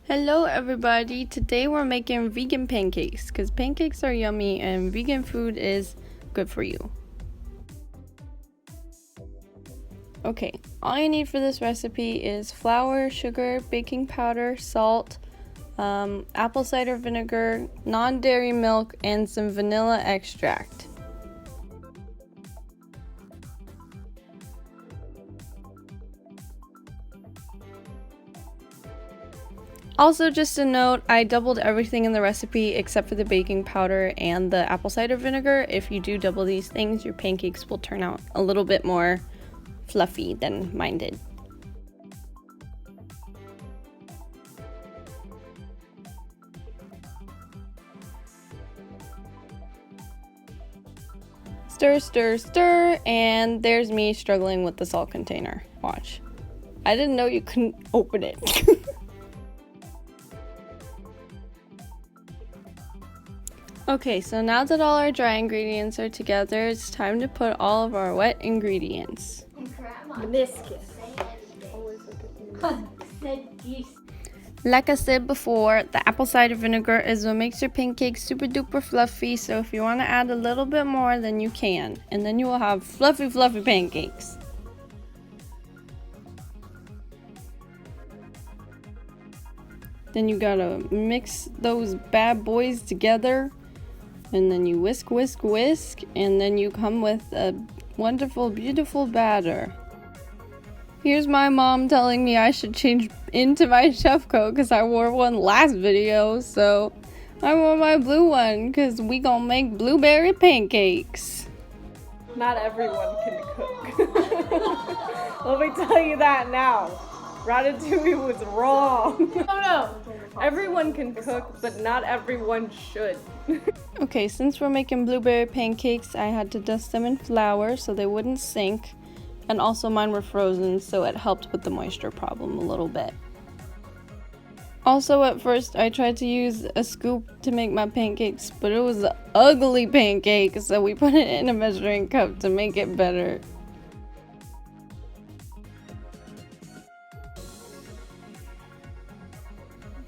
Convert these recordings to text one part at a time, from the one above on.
Hello everybody, today we're making vegan pancakes because pancakes are yummy and vegan food is good for you. Okay, all you need for this recipe is flour, sugar, baking powder, salt, apple cider vinegar, non-dairy milk, and some vanilla extract. Also, just a note, I doubled everything in the recipe except for the baking powder and the apple cider vinegar. If you do double these things, your pancakes will turn out a little bit more fluffy than mine did. Stir, stir, stir, and there's me struggling with the salt container. Watch. I didn't know you couldn't open it. Okay, so now that all our dry ingredients are together, it's time to put all of our wet ingredients. Like I said before, the apple cider vinegar is what makes your pancakes super duper fluffy, so if you want to add a little bit more, then you can. And then you will have fluffy, fluffy pancakes. Then you gotta mix those bad boys together. And then you whisk, whisk, whisk, and then you come with a wonderful, beautiful batter. Here's my mom telling me I should change into my chef coat because I wore one last video, so I wore my blue one because we gonna make blueberry pancakes. Not everyone can cook. Let me tell you that now. Ratatouille was wrong. No. Everyone can cook, but not everyone should. Okay, since we're making blueberry pancakes, I had to dust them in flour so they wouldn't sink. And also mine were frozen, so it helped with the moisture problem a little bit. Also, at first, I tried to use a scoop to make my pancakes, but it was an ugly pancake, so we put it in a measuring cup to make it better.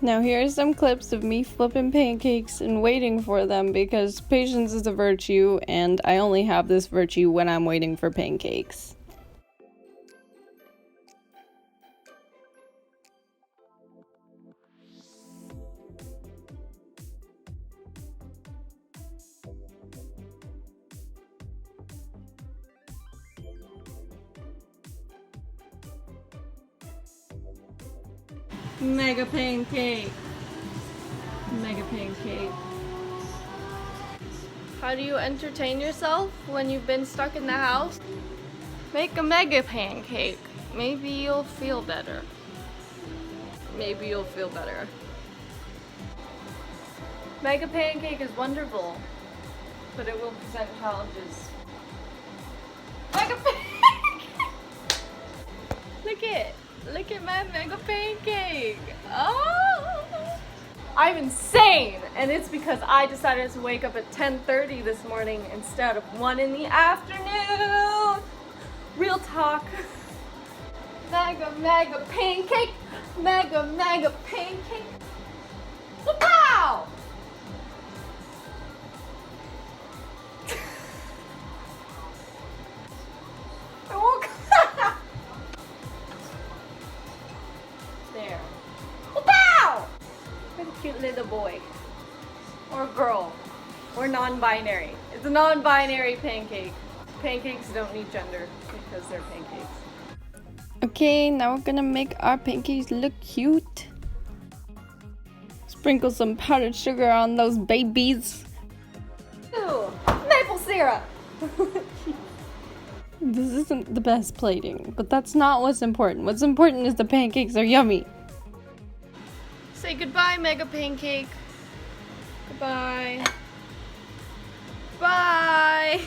Now here are some clips of me flipping pancakes and waiting for them because patience is a virtue and I only have this virtue when I'm waiting for pancakes. Mega pancake. Mega pancake. How do you entertain yourself when you've been stuck in the house? Make a mega pancake. Maybe you'll feel better. Maybe you'll feel better. Mega pancake is wonderful, but it will present challenges. Mega pancake! Look at my mega pancake. Oh! I'm insane, and it's because I decided to wake up at 10:30 this morning instead of 1 in the afternoon. Real talk. Mega pancake. Mega pancake. Pow! I woke up. There. Pow! What a cute little boy. Or girl. Or non-binary. It's a non-binary pancake. Pancakes don't need gender because they're pancakes. Okay, now we're gonna make our pancakes look cute. Sprinkle some powdered sugar on those babies. Ooh, maple syrup! This isn't the best plating, but that's not what's important. What's important is the pancakes are yummy. Say goodbye, mega pancake. Goodbye. Bye.